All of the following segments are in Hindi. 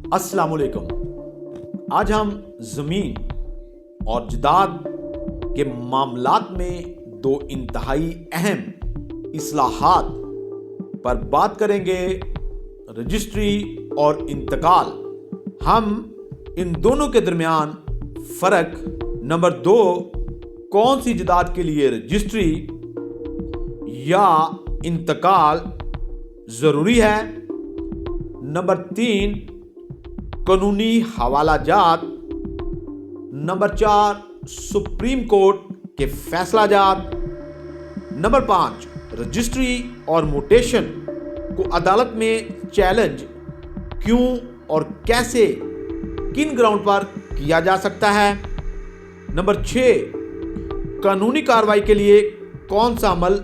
अस्सलाम वालेकुम। आज हम ज़मीन और जदाद के मामलात में दो इंतहाई अहम इस्लाहात पर बात करेंगे, रजिस्ट्री और इंतकाल। हम इन दोनों के दरमियान फ़र्क, नंबर 2, कौन सी जदाद के लिए रजिस्ट्री या इंतकाल ज़रूरी है, नंबर 3, कानूनी हवालाजात, नंबर 4, सुप्रीम कोर्ट के फैसलाजात, नंबर 5, रजिस्ट्री और म्यूटेशन को अदालत में चैलेंज क्यों और कैसे, किन ग्राउंड पर किया जा सकता है, नंबर 6, कानूनी कार्रवाई के लिए कौन सा अमल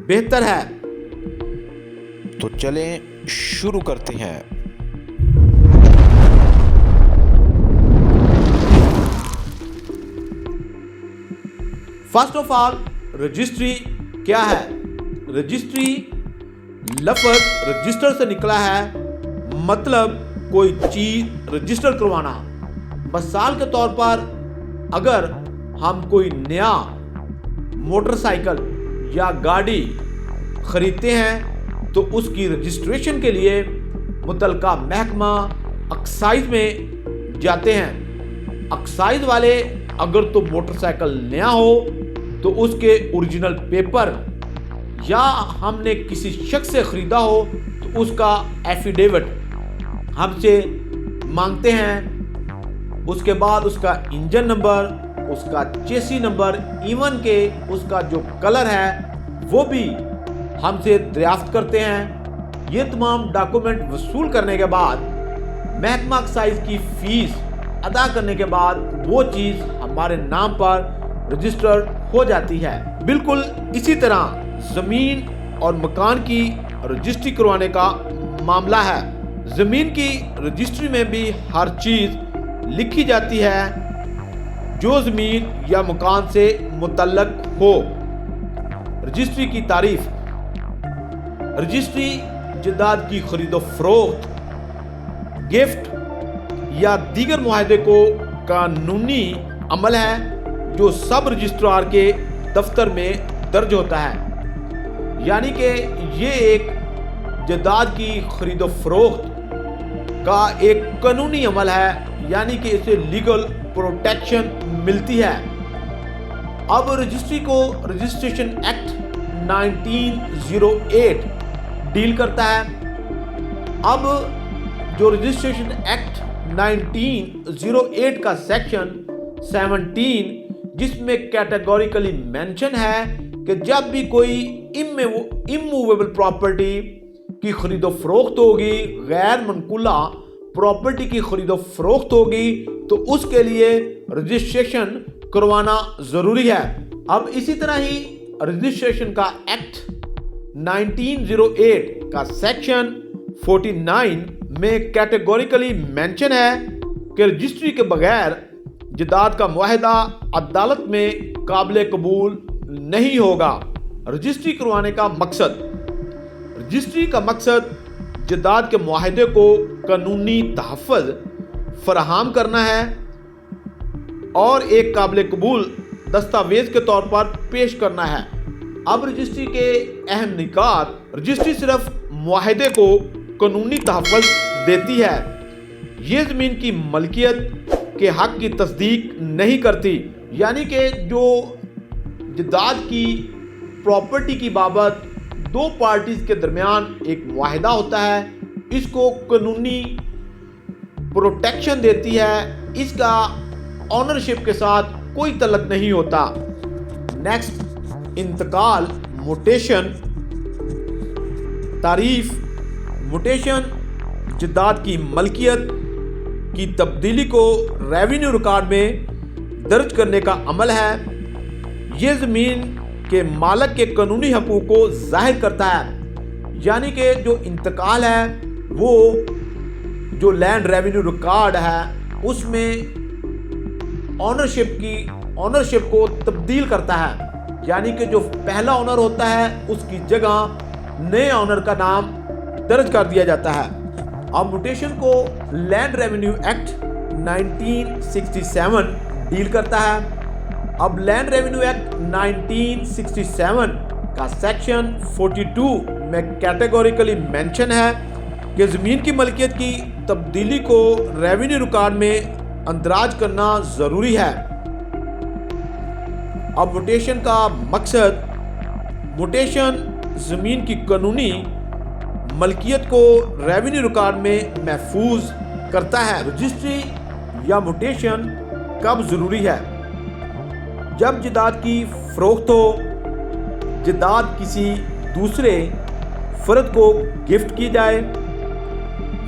बेहतर है। तो चलें शुरू करते हैं। फर्स्ट ऑफ ऑल, रजिस्ट्री क्या है? रजिस्ट्री लफ्ज़ रजिस्टर से निकला है, मतलब कोई चीज रजिस्टर करवाना। मिसाल के तौर पर अगर हम कोई नया मोटरसाइकिल या गाड़ी खरीदते हैं तो उसकी रजिस्ट्रेशन के लिए मुतलका महकमा एक्साइज में जाते हैं। एक्साइज वाले अगर तो मोटरसाइकिल नया हो तो उसके ओरिजिनल पेपर, या हमने किसी शख्स से ख़रीदा हो तो उसका एफिडेविट हमसे मांगते हैं। उसके बाद उसका इंजन नंबर, उसका चेसी नंबर, इवन के उसका जो कलर है वो भी हमसे दरियाफ्त करते हैं। ये तमाम डॉक्यूमेंट वसूल करने के बाद, महकमा एक्साइज की फ़ीस अदा करने के बाद वो चीज़ हमारे नाम पर रजिस्टर्ड हो जाती है। बिल्कुल इसी तरह ज़मीन और मकान की रजिस्ट्री करवाने का मामला है। ज़मीन की रजिस्ट्री में भी हर चीज़ लिखी जाती है जो ज़मीन या मकान से मुतल्लक हो। रजिस्ट्री की तारीफ। रजिस्ट्री जदाद की खरीदो फरोख्त, गिफ्ट या दीगर मुआहदे को कानूनी अमल है जो सब रजिस्ट्रार के दफ्तर में दर्ज होता है। यानी कि ये एक जदाद की खरीदो फरोख्त का एक कानूनी अमल है, यानी कि इसे लीगल प्रोटेक्शन मिलती है। अब रजिस्ट्री को रजिस्ट्रेशन एक्ट 1908 डील करता है। अब जो रजिस्ट्रेशन एक्ट 1908 का सेक्शन 17, जिसमें कैटेगोरिकली मेंशन है कि जब भी कोई इमूवेबल प्रॉपर्टी की खरीदो फरोख्त होगी, गैर मनकुला प्रॉपर्टी की खरीदो फरोख्त होगी, तो उसके लिए रजिस्ट्रेशन करवाना जरूरी है। अब इसी तरह ही रजिस्ट्रेशन का एक्ट 1908 का सेक्शन 49 में कैटेगोरिकली मेंशन है कि रजिस्ट्री के बगैर जदाद का मुआहदा अदालत में काबिल कबूल नहीं होगा। रजिस्ट्री करवाने का मकसद। रजिस्ट्री का मकसद जदाद के मुआहदे को कानूनी तहफ़्फ़ुज़ फराहम करना है और एक काबिल कबूल दस्तावेज के तौर पर पेश करना है। अब रजिस्ट्री के अहम निकात। रजिस्ट्री सिर्फ मुआहदे को कानूनी तहफ़्फ़ुज़ देती है। ये ज़मीन की मलकियत के हक की तस्दीक नहीं करती, यानी कि जो जदाद की प्रॉपर्टी की बाबत दो पार्टीज के दरमियान एक मुआहदा होता है, इसको कानूनी प्रोटेक्शन देती है। इसका ऑनरशिप के साथ कोई तल्लुक़ नहीं होता। नेक्स्ट, इंतकाल, म्यूटेशन। तारीफ। म्यूटेशन जदाद की मलकियत की तब्दीली को रेवेन्यू रिकॉर्ड में दर्ज करने का अमल है। यह ज़मीन के मालिक के कानूनी हकूक़ को ज़ाहिर करता है, यानी कि जो इंतकाल है वो जो लैंड रेवेन्यू रिकॉर्ड है उसमें ऑनरशिप को तब्दील करता है, यानी कि जो पहला ऑनर होता है उसकी जगह नए ऑनर का नाम दर्ज कर दिया जाता है। अब म्यूटेशन को लैंड रेवेन्यू एक्ट 1967 डील करता है। अब लैंड रेवेन्यू एक्ट 1967 का सेक्शन 42 में कैटेगोरिकली मेंशन है कि जमीन की मलकियत की तब्दीली को रेवेन्यू रिकॉर्ड में अंदराज करना जरूरी है। अब म्यूटेशन का मकसद, म्यूटेशन जमीन की कानूनी मलकियत को रेवेन्यू रिकॉर्ड में महफूज करता है। रजिस्ट्री या म्यूटेशन कब जरूरी है? जब जायदाद की फरोख्त हो, जायदाद किसी दूसरे फर्द को गिफ्ट की जाए,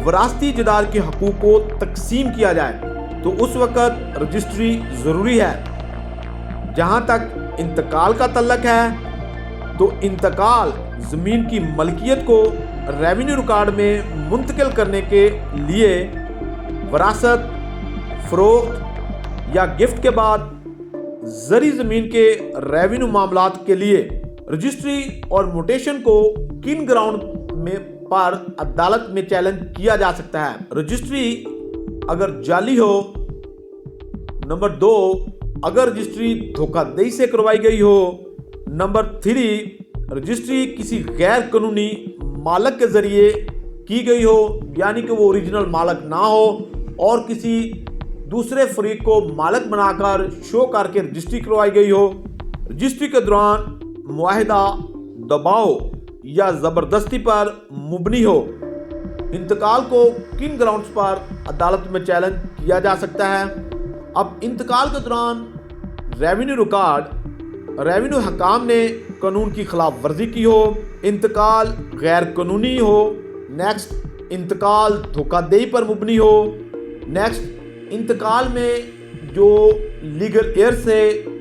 वरासती जायदाद के हकूक को तकसीम किया जाए, तो उस वक़्त रजिस्ट्री ज़रूरी है। जहाँ तक इंतकाल का तल्लक है, तो इंतकाल ज़मीन की मलकियत को रेवेन्यू रिकॉर्ड में मुंतकिल करने के लिए वरासत, फरोख्त या गिफ्ट के बाद ज़री ज़मीन के रेवेन्यू मामलात के लिए रजिस्ट्री और म्यूटेशन को किन ग्राउंड में पर अदालत में चैलेंज किया जा सकता है? रजिस्ट्री अगर जाली हो, नंबर 2 अगर रजिस्ट्री धोखाधड़ी से करवाई गई हो, नंबर 3 रजिस्ट्री किसी गैर कानूनी मालक के जरिए की गई हो, यानी कि वो ओरिजिनल मालक ना हो और किसी दूसरे फरीक को मालक बनाकर शो करके रजिस्ट्री करवाई गई हो। रजिस्ट्री के दौरान मुआहिदा दबाव या ज़बरदस्ती पर मुबनी हो। इंतकाल को किन ग्राउंड्स पर अदालत में चैलेंज किया जा सकता है? अब इंतकाल के दौरान रेवेन्यू रिकॉर्ड, रेवेन्यू हकाम ने कानून की खिलाफ वर्जी की हो, इंतकाल गैर कानूनी हो, नेक्स्ट इंतकाल धोखाधड़ी पर मुबनी हो, नेक्स्ट इंतकाल में जो लीगल एयर से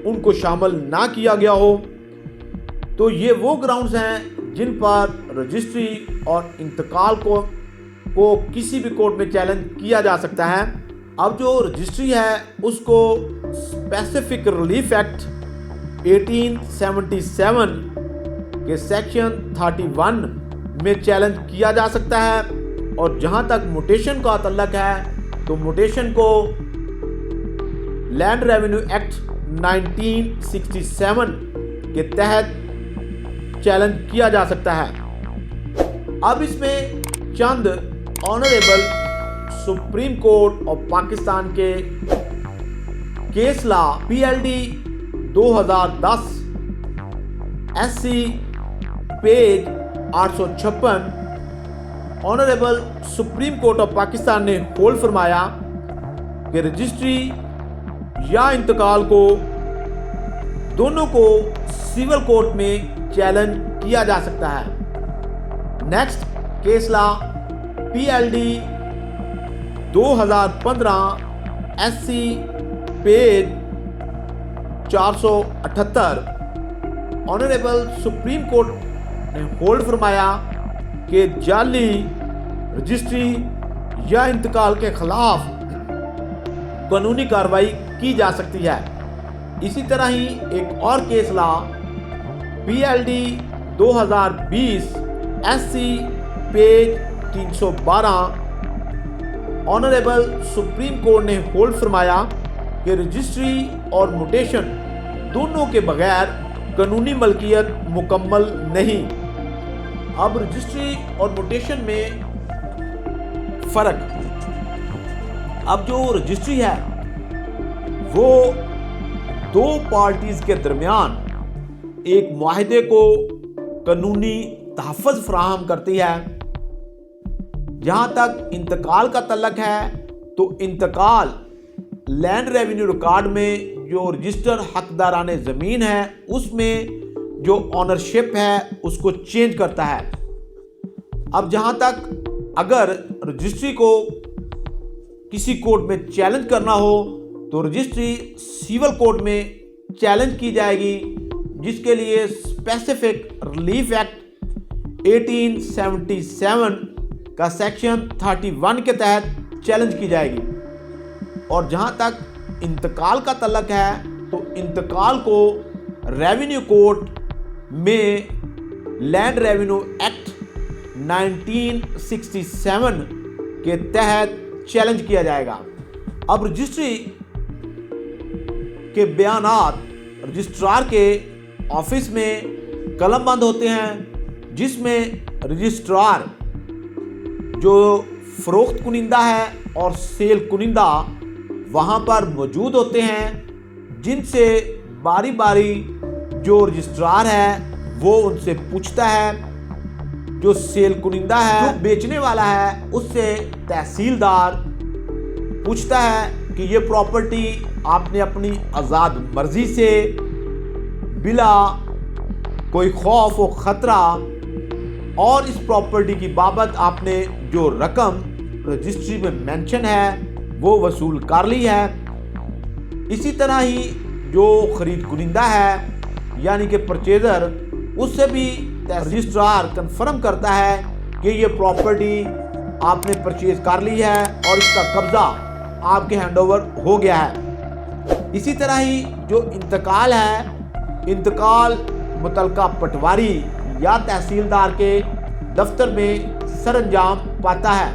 उनको शामिल ना किया गया हो। तो ये वो ग्राउंड्स हैं जिन पर रजिस्ट्री और इंतकाल को किसी भी कोर्ट में चैलेंज किया जा सकता है। अब जो रजिस्ट्री है उसको स्पेसिफिक रिलीफ एक्ट 1877 के सेक्शन 31 में चैलेंज किया जा सकता है। और जहां तक म्यूटेशन का तल्लक है, तो म्यूटेशन को लैंड रेवेन्यू एक्ट 1967 के तहत चैलेंज किया जा सकता है। अब इसमें चंद honourable supreme court of Pakistan के case law PLD 2010 SC page 856 honourable supreme court of Pakistan ने होल्ड फरमाया कि रजिस्ट्री या इंतकाल को दोनों को सिविल कोर्ट में चैलेंज किया जा सकता है। Next case law PLD 2015 SC page 478 honourable supreme court ने होल्ड फरमाया कि जाली रजिस्ट्री या इंतकाल के खिलाफ कानूनी कार्रवाई की जा सकती है। इसी तरह ही एक और case law PLD 2020 SC page 312 honourable supreme court ने होल्ड फरमाया कि रजिस्ट्री और म्यूटेशन दोनों के बगैर कानूनी मलकियत मुकम्मल नहीं। अब रजिस्ट्री और म्यूटेशन में फर्क, अब जो रजिस्ट्री है वो दो पार्टीज के दरमियान एक मुआहदे को कानूनी तहफ़्फ़ुज़ फराहम करती है। जहां तक इंतकाल का तल्लक है, तो इंतकाल लैंड रेवेन्यू रिकॉर्ड में जो रजिस्टर हकदाराने ज़मीन है उसमें जो ऑनरशिप है उसको चेंज करता है। अब जहां तक अगर रजिस्ट्री को किसी कोर्ट में चैलेंज करना हो, तो रजिस्ट्री सिविल कोर्ट में चैलेंज की जाएगी, जिसके लिए स्पेसिफिक रिलीफ एक्ट 1877 का सेक्शन 31 के तहत चैलेंज की जाएगी। और जहां तक इंतकाल का तल्लक है, तो इंतकाल को रेवेन्यू कोर्ट में लैंड रेवेन्यू एक्ट 1967 के तहत चैलेंज किया जाएगा। अब रजिस्ट्री के बयानात रजिस्ट्रार के ऑफिस में कलमबंद होते हैं, जिसमें रजिस्ट्रार जो फरोख्त कुनिंदा है और सेल कुनिंदा वहां पर मौजूद होते हैं, जिनसे बारी बारी जो रजिस्ट्रार है वो उनसे पूछता है। जो सेल कुनिंदा है, जो बेचने वाला है, उससे तहसीलदार पूछता है कि ये प्रॉपर्टी आपने अपनी आज़ाद मर्जी से बिला कोई खौफ व ख़तरा और इस प्रॉपर्टी की बाबत आपने जो रकम रजिस्ट्री में मेंशन है वो वसूल कर ली है। इसी तरह ही जो खरीद कुनिंदा है यानी कि परचेजर, उससे भी रजिस्ट्रार कंफर्म करता है कि ये प्रॉपर्टी आपने परचेज कर ली है और इसका कब्जा आपके हैंडओवर हो गया है। इसी तरह ही जो इंतकाल है, इंतकाल मुतलका पटवारी या तहसीलदार के दफ्तर में सरअंजाम पाता है।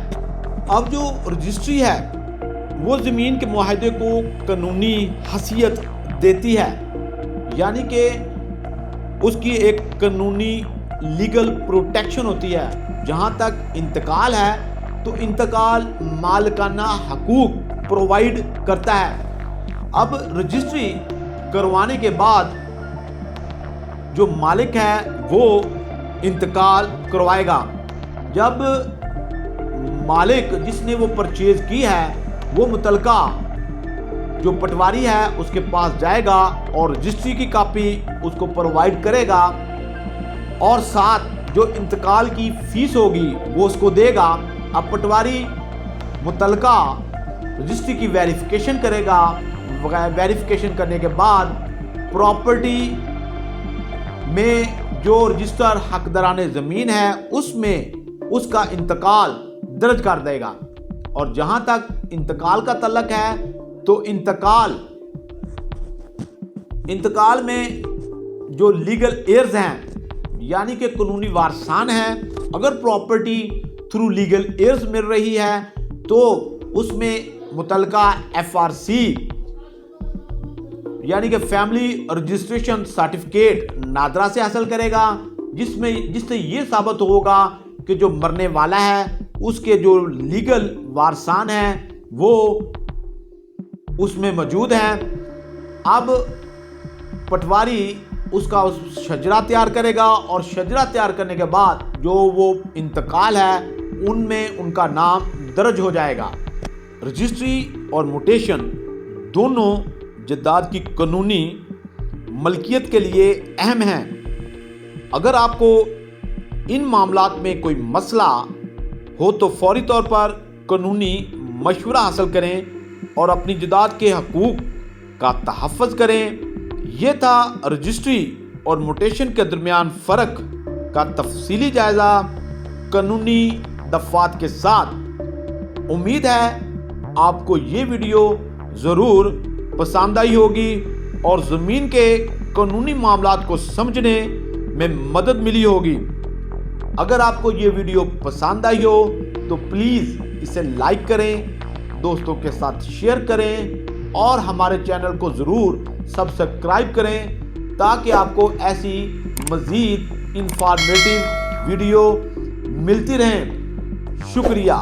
अब जो रजिस्ट्री है वो ज़मीन के मुआहदे को कानूनी हैसियत देती है, यानी कि उसकी एक कानूनी लीगल प्रोटेक्शन होती है। जहाँ तक इंतकाल है तो इंतकाल मालिकाना हकूक प्रोवाइड करता है। अब रजिस्ट्री करवाने के बाद जो मालिक है वो इंतकाल करवाएगा। जब मालिक जिसने वो परचेज की है वो मुतलका जो पटवारी है उसके पास जाएगा और रजिस्ट्री की कॉपी उसको प्रोवाइड करेगा और साथ जो इंतकाल की फीस होगी वो उसको देगा। अब पटवारी मुतलका रजिस्ट्री की वेरिफिकेशन करेगा। वेरिफिकेशन करने के बाद प्रॉपर्टी में जो रजिस्टर हकदाराने ज़मीन है उसमें उसका इंतकाल दर्ज कर देगा। और जहां तक इंतकाल का तल्लक है तो इंतकाल में जो लीगल एयर्स हैं यानी कि कानूनी वारसान हैं, अगर प्रॉपर्टी थ्रू लीगल एयर्स मिल रही है तो उसमें मुतलका FRC यानी कि फैमिली रजिस्ट्रेशन सर्टिफिकेट नादरा से हासिल करेगा, जिससे ये साबित होगा कि जो मरने वाला है उसके जो लीगल वारसान हैं वो उसमें मौजूद हैं। अब पटवारी उसका शजरा तैयार करेगा और शजरा तैयार करने के बाद जो वो इंतकाल है उनमें उनका नाम दर्ज हो जाएगा। रजिस्ट्री और म्यूटेशन दोनों जद्दाद की कानूनी मलकियत के लिए अहम हैं। अगर आपको इन मामलात में कोई मसला हो तो फौरी तौर पर कानूनी मशवरा हासिल करें और अपनी जद्दाद के हकूक का तहफ़्फ़ुज़ करें। यह था रजिस्ट्री और म्यूटेशन के दरमियान फ़र्क का तफसीली जायज़ा कानूनी दफ़ात के साथ। उम्मीद है आपको ये वीडियो ज़रूर पसंद आई होगी और ज़मीन के कानूनी मामलात को समझने में मदद मिली होगी। अगर आपको ये वीडियो पसंद आई हो तो प्लीज़ इसे लाइक करें, दोस्तों के साथ शेयर करें और हमारे चैनल को ज़रूर सब्सक्राइब करें ताकि आपको ऐसी मज़ीद इंफॉर्मेटिव वीडियो मिलती रहें। शुक्रिया।